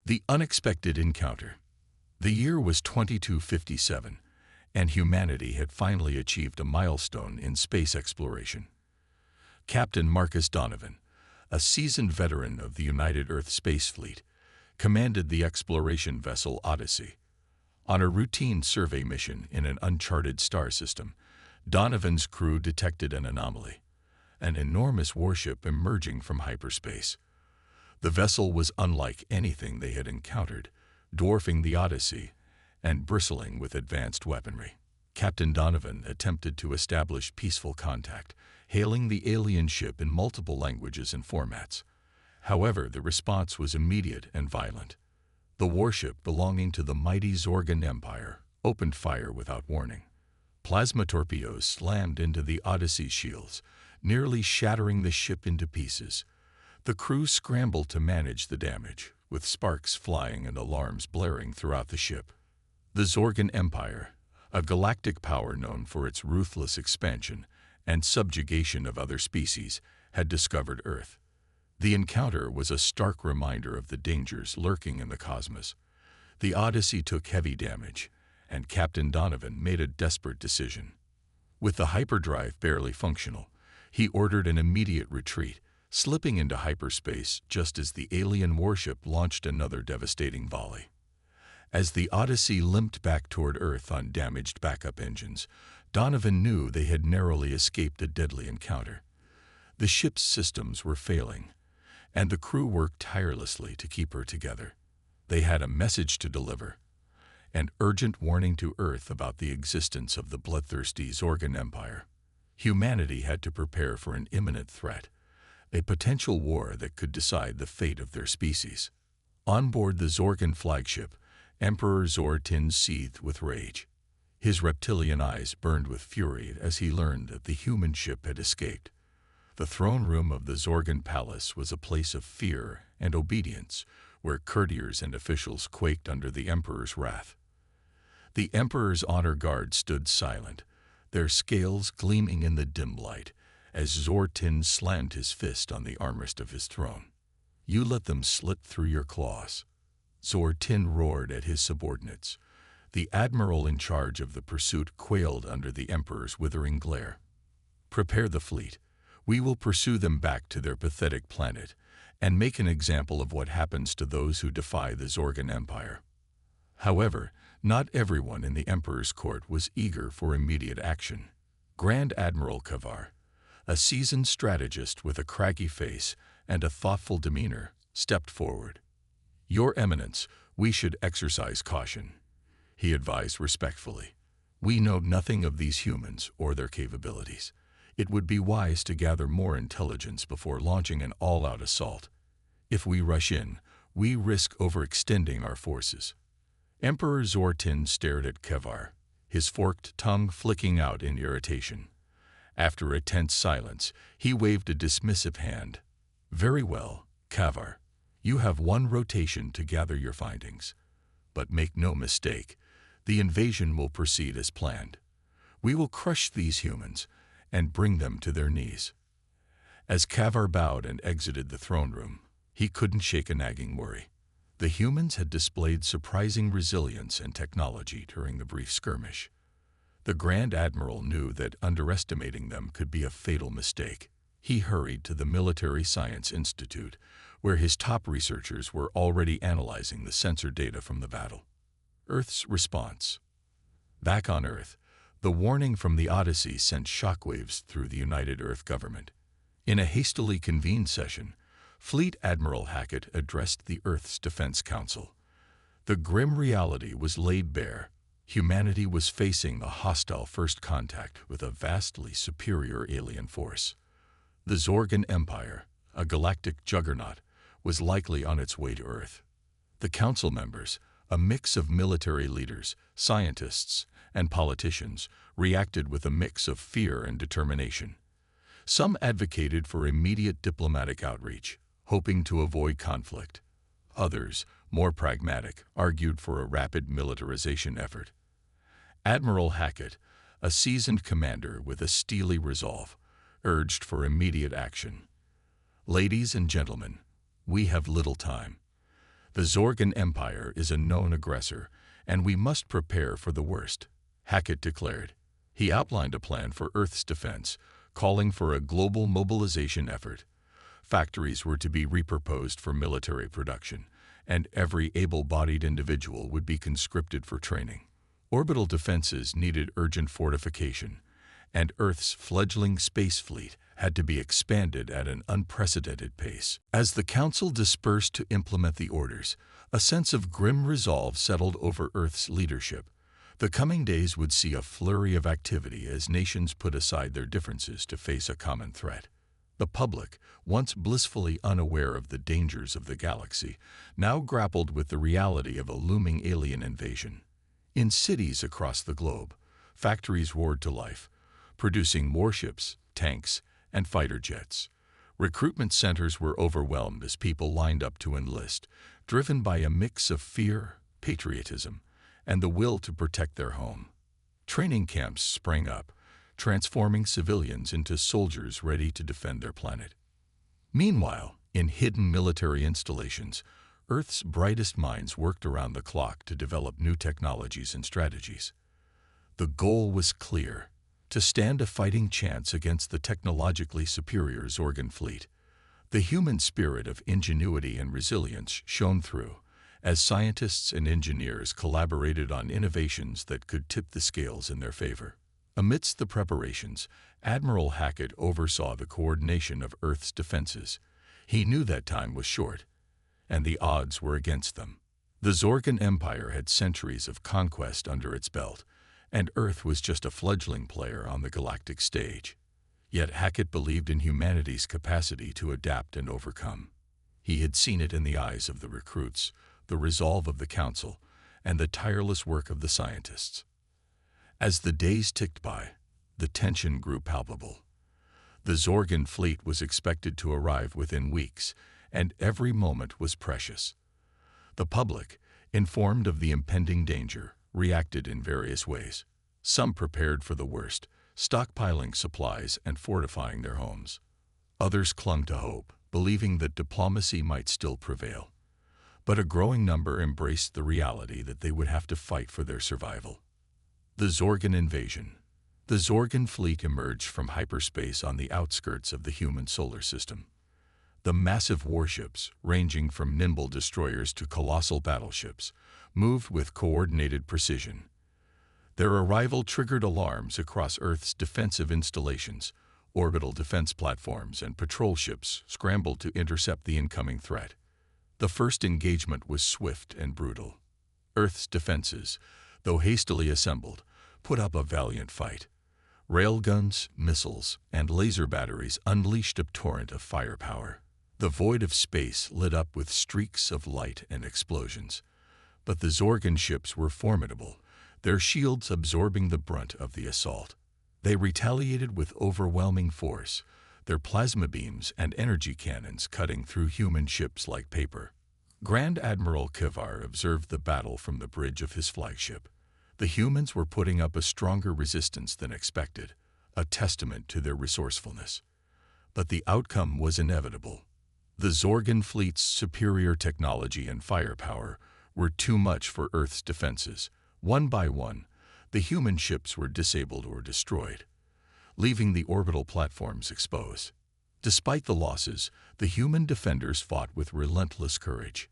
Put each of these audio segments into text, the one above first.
The unexpected encounter. The year was 2257, and humanity had finally achieved a milestone in space exploration. Captain Marcus Donovan, a seasoned veteran of the United Earth Space Fleet, commanded the exploration vessel Odyssey. On a routine survey mission in an uncharted star system, Donovan's crew detected an anomaly, an enormous warship emerging from hyperspace. The vessel was unlike anything they had encountered, dwarfing the Odyssey and bristling with advanced weaponry. Captain Donovan attempted to establish peaceful contact, hailing the alien ship in multiple languages and formats. However, the response was immediate and violent. The warship, belonging to the mighty Zorgan Empire, opened fire without warning. Plasma torpedoes slammed into the Odyssey's shields, nearly shattering the ship into pieces. The crew scrambled to manage the damage, with sparks flying and alarms blaring throughout the ship. The Zorgan Empire, a galactic power known for its ruthless expansion and subjugation of other species, had discovered Earth. The encounter was a stark reminder of the dangers lurking in the cosmos. The Odyssey took heavy damage, and Captain Donovan made a desperate decision. With the hyperdrive barely functional, he ordered an immediate retreat, slipping into hyperspace just as the alien warship launched another devastating volley. As the Odyssey limped back toward Earth on damaged backup engines, Donovan knew they had narrowly escaped a deadly encounter. The ship's systems were failing, and the crew worked tirelessly to keep her together. They had a message to deliver, an urgent warning to Earth about the existence of the bloodthirsty Zorgan Empire. Humanity had to prepare for an imminent threat, a potential war that could decide the fate of their species. On board the Zorgan flagship, Emperor Zor-Tin seethed with rage. His reptilian eyes burned with fury as he learned that the human ship had escaped. The throne room of the Zorgan palace was a place of fear and obedience, where courtiers and officials quaked under the Emperor's wrath. The Emperor's honor guard stood silent, their scales gleaming in the dim light, as Zor-Tin slammed his fist on the armrest of his throne. "You let them slip through your claws," Zor-Tin roared at his subordinates. The admiral in charge of the pursuit quailed under the Emperor's withering glare. "Prepare the fleet. We will pursue them back to their pathetic planet and make an example of what happens to those who defy the Zorgan Empire." However, not everyone in the Emperor's court was eager for immediate action. Grand Admiral Kavar, a seasoned strategist with a craggy face and a thoughtful demeanor, stepped forward. "Your Eminence, we should exercise caution," he advised respectfully. "We know nothing of these humans or their capabilities. It would be wise to gather more intelligence before launching an all-out assault. If we rush in, we risk overextending our forces." Emperor Zor-Tin stared at Kavar, his forked tongue flicking out in irritation. After a tense silence, he waved a dismissive hand. "Very well, Kavar. You have one rotation to gather your findings. But make no mistake, the invasion will proceed as planned. We will crush these humans and bring them to their knees." As Kavar bowed and exited the throne room, he couldn't shake a nagging worry. The humans had displayed surprising resilience and technology during the brief skirmish. The Grand Admiral knew that underestimating them could be a fatal mistake. He hurried to the Military Science Institute, where his top researchers were already analyzing the sensor data from the battle. Earth's response. Back on Earth, the warning from the Odyssey sent shockwaves through the United Earth government. In a hastily convened session, Fleet Admiral Hackett addressed the Earth's Defense Council. The grim reality was laid bare. Humanity was facing a hostile first contact with a vastly superior alien force. The Zorgan Empire, a galactic juggernaut, was likely on its way to Earth. The council members, a mix of military leaders, scientists, and politicians, reacted with a mix of fear and determination. Some advocated for immediate diplomatic outreach, hoping to avoid conflict. Others, more pragmatic, argued for a rapid militarization effort. Admiral Hackett, a seasoned commander with a steely resolve, urged for immediate action. "Ladies and gentlemen, we have little time. The Zorgan Empire is a known aggressor, and we must prepare for the worst, Hackett declared. He outlined a plan for Earth's defense, calling for a global mobilization effort. Factories were to be repurposed for military production, and every able-bodied individual would be conscripted for training. Orbital defenses needed urgent fortification, and Earth's fledgling space fleet had to be expanded at an unprecedented pace. As the Council dispersed to implement the orders, a sense of grim resolve settled over Earth's leadership. The coming days would see a flurry of activity as nations put aside their differences to face a common threat. The public, once blissfully unaware of the dangers of the galaxy, now grappled with the reality of a looming alien invasion. In cities across the globe, factories roared to life, producing warships, tanks, and fighter jets. Recruitment centers were overwhelmed as people lined up to enlist, driven by a mix of fear, patriotism, and the will to protect their home. Training camps sprang up, transforming civilians into soldiers ready to defend their planet. Meanwhile, in hidden military installations, Earth's brightest minds worked around the clock to develop new technologies and strategies. The goal was clear: to stand a fighting chance against the technologically superior Zorgan fleet. The human spirit of ingenuity and resilience shone through, as scientists and engineers collaborated on innovations that could tip the scales in their favor. Amidst the preparations, Admiral Hackett oversaw the coordination of Earth's defenses. He knew that time was short, and the odds were against them. The Zorgan Empire had centuries of conquest under its belt, and Earth was just a fledgling player on the galactic stage. Yet Hackett believed in humanity's capacity to adapt and overcome. He had seen it in the eyes of the recruits, the resolve of the Council, and the tireless work of the scientists. As the days ticked by, the tension grew palpable. The Zorgan fleet was expected to arrive within weeks, and every moment was precious. The public, informed of the impending danger, reacted in various ways. Some prepared for the worst, stockpiling supplies and fortifying their homes. Others clung to hope, believing that diplomacy might still prevail. But a growing number embraced the reality that they would have to fight for their survival. The Zorgan invasion. The Zorgan fleet emerged from hyperspace on the outskirts of the human solar system. The massive warships, ranging from nimble destroyers to colossal battleships, moved with coordinated precision. Their arrival triggered alarms across Earth's defensive installations. Orbital defense platforms and patrol ships scrambled to intercept the incoming threat. The first engagement was swift and brutal. Earth's defenses, though hastily assembled, put up a valiant fight. Railguns, missiles, and laser batteries unleashed a torrent of firepower. The void of space lit up with streaks of light and explosions. But the Zorgan ships were formidable, their shields absorbing the brunt of the assault. They retaliated with overwhelming force, their plasma beams and energy cannons cutting through human ships like paper. Grand Admiral Kivar observed the battle from the bridge of his flagship. The humans were putting up a stronger resistance than expected, a testament to their resourcefulness. But the outcome was inevitable. The Zorgan fleet's superior technology and firepower were too much for Earth's defenses. One by one, the human ships were disabled or destroyed, leaving the orbital platforms exposed. Despite the losses, the human defenders fought with relentless courage.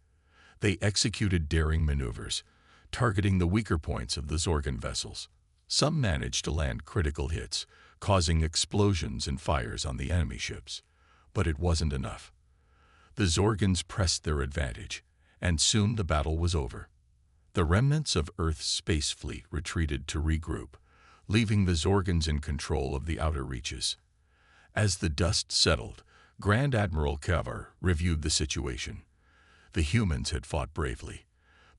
They executed daring maneuvers, targeting the weaker points of the Zorgan vessels. Some managed to land critical hits, causing explosions and fires on the enemy ships. But it wasn't enough. The Zorgans pressed their advantage, and soon the battle was over. The remnants of Earth's space fleet retreated to regroup, leaving the Zorgans in control of the outer reaches. As the dust settled, Grand Admiral Kivar reviewed the situation. The humans had fought bravely,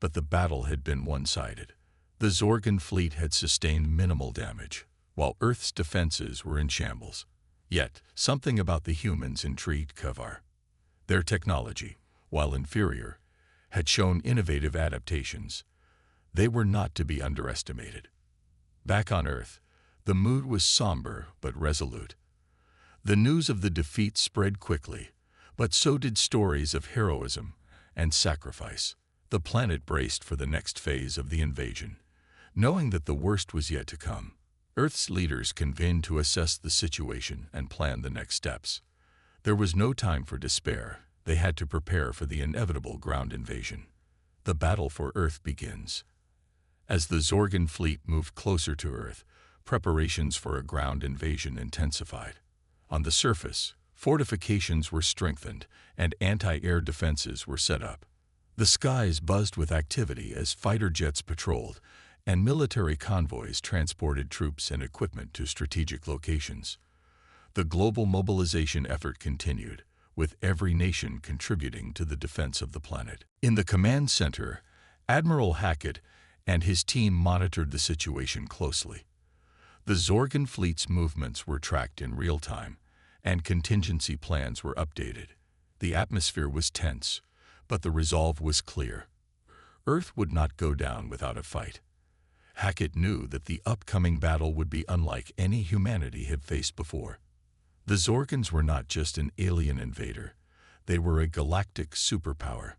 but the battle had been one-sided. The Zorgan fleet had sustained minimal damage, while Earth's defenses were in shambles. Yet, something about the humans intrigued Kivar. Their technology, while inferior, had shown innovative adaptations. They were not to be underestimated. Back on Earth, the mood was somber but resolute. The news of the defeat spread quickly, but so did stories of heroism and sacrifice. The planet braced for the next phase of the invasion. Knowing that the worst was yet to come, Earth's leaders convened to assess the situation and plan the next steps. There was no time for despair. They had to prepare for the inevitable ground invasion. The battle for Earth begins. As the Zorgan fleet moved closer to Earth, preparations for a ground invasion intensified. On the surface, fortifications were strengthened and anti-air defenses were set up. The skies buzzed with activity as fighter jets patrolled and military convoys transported troops and equipment to strategic locations. The global mobilization effort continued, with every nation contributing to the defense of the planet. In the command center, Admiral Hackett and his team monitored the situation closely. The Zorgan fleet's movements were tracked in real time, and contingency plans were updated. The atmosphere was tense, but the resolve was clear. Earth would not go down without a fight. Hackett knew that the upcoming battle would be unlike any humanity had faced before. The Zorgans were not just an alien invader, they were a galactic superpower.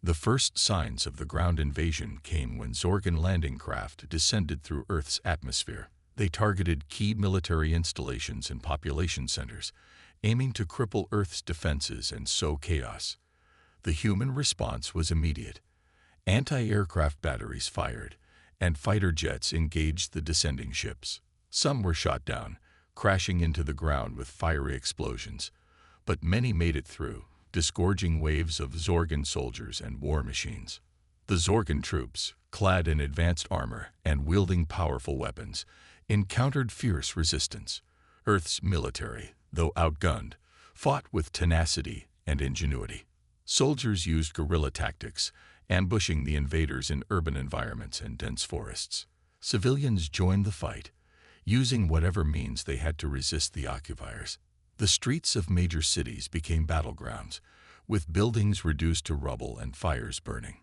The first signs of the ground invasion came when Zorgan landing craft descended through Earth's atmosphere. They targeted key military installations and population centers, aiming to cripple Earth's defenses and sow chaos. The human response was immediate. Anti-aircraft batteries fired, and fighter jets engaged the descending ships. Some were shot down, crashing into the ground with fiery explosions, but many made it through, disgorging waves of Zorgan soldiers and war machines. The Zorgan troops, clad in advanced armor and wielding powerful weapons, encountered fierce resistance. Earth's military, though outgunned, fought with tenacity and ingenuity. Soldiers used guerrilla tactics, ambushing the invaders in urban environments and dense forests. Civilians joined the fight, using whatever means they had to resist the occupiers. The streets of major cities became battlegrounds, with buildings reduced to rubble and fires burning.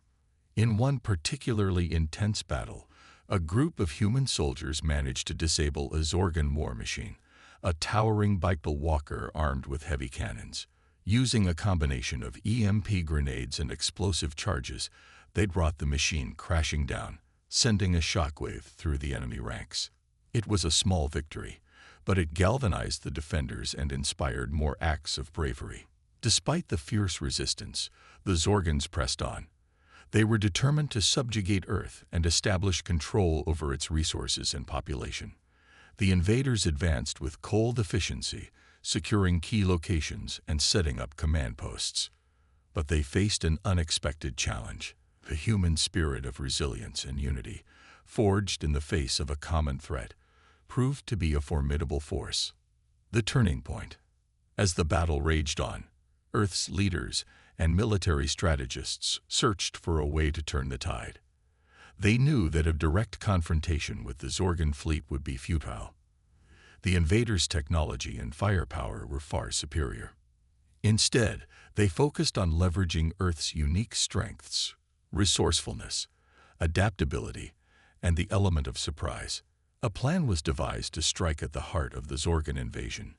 In one particularly intense battle, a group of human soldiers managed to disable a Zorgan war machine, a towering bipedal walker armed with heavy cannons. Using a combination of EMP grenades and explosive charges, they brought the machine crashing down, sending a shockwave through the enemy ranks. It was a small victory, but it galvanized the defenders and inspired more acts of bravery. Despite the fierce resistance, the Zorgans pressed on. They were determined to subjugate Earth and establish control over its resources and population. The invaders advanced with cold efficiency, securing key locations and setting up command posts. But they faced an unexpected challenge: the human spirit of resilience and unity, forged in the face of a common threat, proved to be a formidable force. The turning point. As the battle raged on, Earth's leaders and military strategists searched for a way to turn the tide. They knew that a direct confrontation with the Zorgan fleet would be futile. The invaders' technology and firepower were far superior. Instead, they focused on leveraging Earth's unique strengths: resourcefulness, adaptability, and the element of surprise. A plan was devised to strike at the heart of the Zorgan invasion.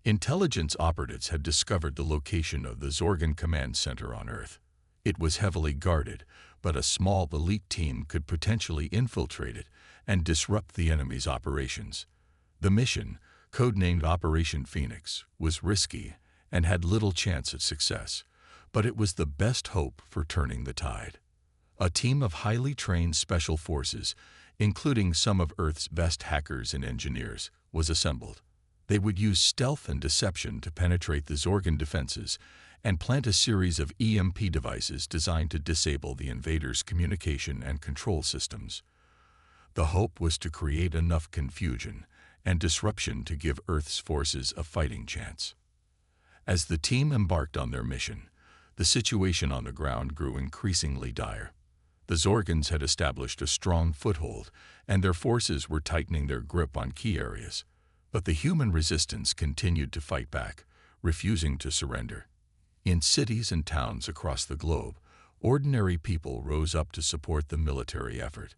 Intelligence operatives had discovered the location of the Zorgan command center on Earth. It was heavily guarded, but a small elite team could potentially infiltrate it and disrupt the enemy's operations. The mission, codenamed Operation Phoenix, was risky and had little chance of success, but it was the best hope for turning the tide. A team of highly trained special forces, including some of Earth's best hackers and engineers, was assembled. They would use stealth and deception to penetrate the Zorgan defenses and plant a series of EMP devices designed to disable the invaders' communication and control systems. The hope was to create enough confusion and disruption to give Earth's forces a fighting chance. As the team embarked on their mission, the situation on the ground grew increasingly dire. The Zorgans had established a strong foothold, and their forces were tightening their grip on key areas. But the human resistance continued to fight back, refusing to surrender. In cities and towns across the globe, ordinary people rose up to support the military effort.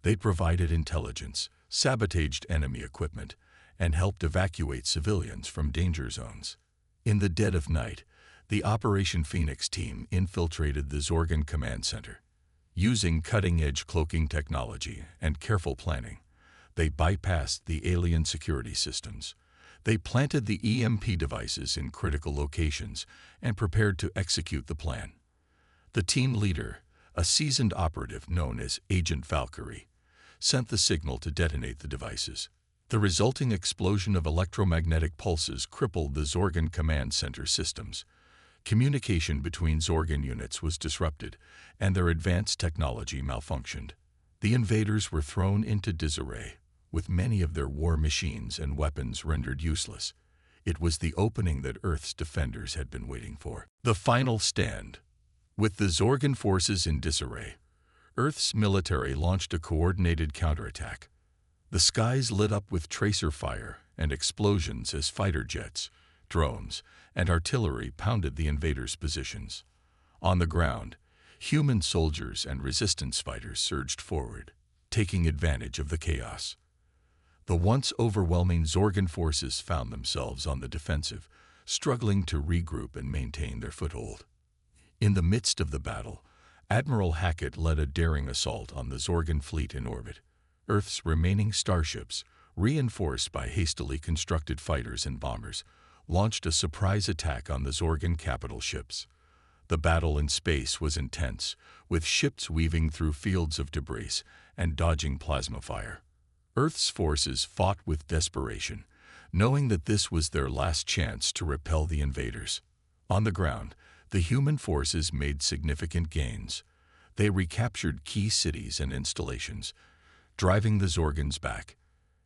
They provided intelligence, sabotaged enemy equipment, and helped evacuate civilians from danger zones. In the dead of night, The Operation Phoenix team infiltrated the Zorgan command center. Using cutting-edge cloaking technology and careful planning, they bypassed the alien security systems. They planted the EMP devices in critical locations and prepared to execute the plan. The team leader, a seasoned operative known as Agent Valkyrie, sent the signal to detonate the devices. The resulting explosion of electromagnetic pulses crippled the Zorgan command center systems. Communication between Zorgan units was disrupted, and their advanced technology malfunctioned. The invaders were thrown into disarray, with many of their war machines and weapons rendered useless. It was the opening that Earth's defenders had been waiting for. The final stand. With the Zorgan forces in disarray, Earth's military launched a coordinated counterattack. The skies lit up with tracer fire and explosions as fighter jets, drones, and artillery pounded the invaders' positions. On the ground, human soldiers and resistance fighters surged forward, taking advantage of the chaos. The once overwhelming Zorgan forces found themselves on the defensive, struggling to regroup and maintain their foothold. In the midst of the battle, Admiral Hackett led a daring assault on the Zorgan fleet in orbit. Earth's remaining starships, reinforced by hastily constructed fighters and bombers, launched a surprise attack on the Zorgan capital ships. The battle in space was intense, with ships weaving through fields of debris and dodging plasma fire. Earth's forces fought with desperation, knowing that this was their last chance to repel the invaders. On the ground, the human forces made significant gains. They recaptured key cities and installations, driving the Zorgans back.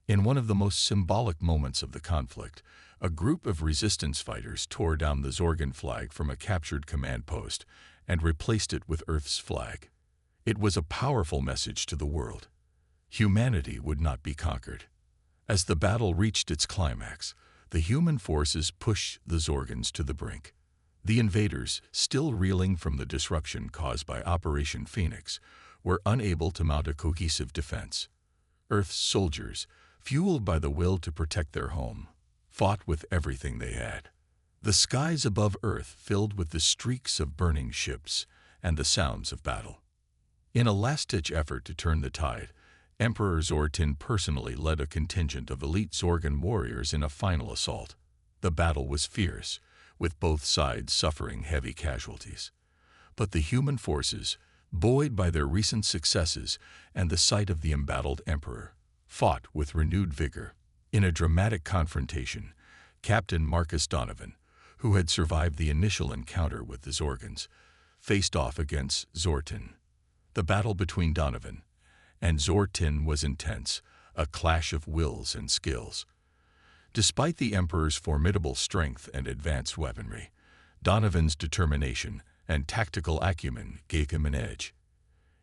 In one of the most symbolic moments of the conflict, a group of resistance fighters tore down the Zorgan flag from a captured command post and replaced it with Earth's flag. It was a powerful message to the world. Humanity would not be conquered. As the battle reached its climax, the human forces pushed the Zorgans to the brink. The invaders, still reeling from the disruption caused by Operation Phoenix, were unable to mount a cohesive defense. Earth's soldiers, fueled by the will to protect their home, fought with everything they had. The skies above Earth filled with the streaks of burning ships and the sounds of battle. In a last-ditch effort to turn the tide, Emperor Zortin personally led a contingent of elite Zorgan warriors in a final assault. The battle was fierce, with both sides suffering heavy casualties. But the human forces, buoyed by their recent successes and the sight of the embattled emperor, fought with renewed vigor. In a dramatic confrontation, Captain Marcus Donovan, who had survived the initial encounter with the Zorgans, faced off against Zortin. The battle between Donovan and Zortin was intense, a clash of wills and skills. Despite the Emperor's formidable strength and advanced weaponry, Donovan's determination and tactical acumen gave him an edge.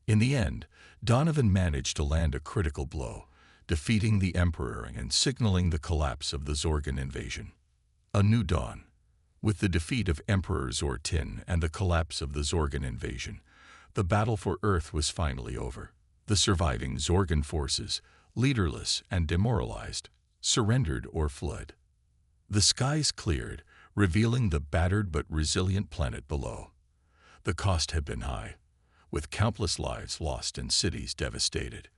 In the end, Donovan managed to land a critical blow, defeating the Emperor and signaling the collapse of the Zorgan invasion. A new dawn. With the defeat of Emperor Zortin and the collapse of the Zorgan invasion, the battle for Earth was finally over. The surviving Zorgan forces, leaderless and demoralized, surrendered or fled. The skies cleared, revealing the battered but resilient planet below. The cost had been high, with countless lives lost and cities devastated.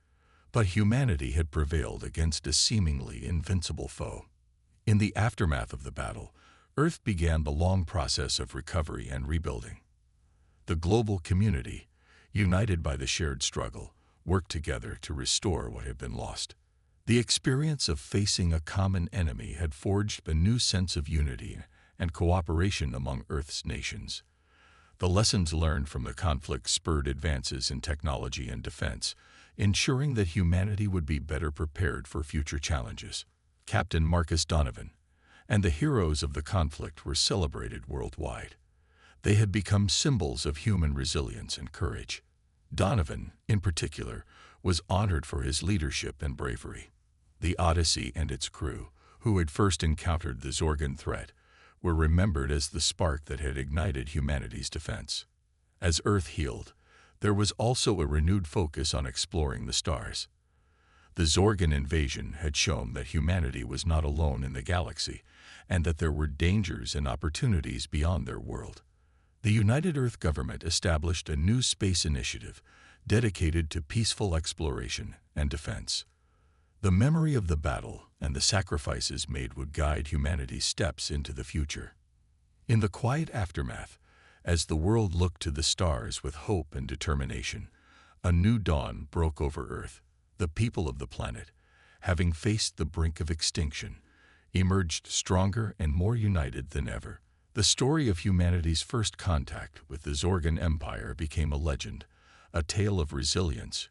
But humanity had prevailed against a seemingly invincible foe. In the aftermath of the battle, Earth began the long process of recovery and rebuilding. The global community, united by the shared struggle, worked together to restore what had been lost. The experience of facing a common enemy had forged a new sense of unity and cooperation among Earth's nations. The lessons learned from the conflict spurred advances in technology and defense, ensuring that humanity would be better prepared for future challenges. Captain Marcus Donovan and the heroes of the conflict were celebrated worldwide. They had become symbols of human resilience and courage. Donovan, in particular, was honored for his leadership and bravery. The Odyssey and its crew, who had first encountered the Zorgan threat, were remembered as the spark that had ignited humanity's defense. As Earth healed, there was also a renewed focus on exploring the stars. The Zorgan invasion had shown that humanity was not alone in the galaxy, and that there were dangers and opportunities beyond their world. The United Earth government established a new space initiative dedicated to peaceful exploration and defense. The memory of the battle and the sacrifices made would guide humanity's steps into the future. In the quiet aftermath, as the world looked to the stars with hope and determination, a new dawn broke over Earth. The people of the planet, having faced the brink of extinction, emerged stronger and more united than ever. The story of humanity's first contact with the Zorgan Empire became a legend, a tale of resilience,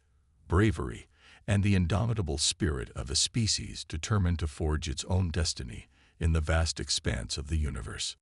bravery, and the indomitable spirit of a species determined to forge its own destiny in the vast expanse of the universe.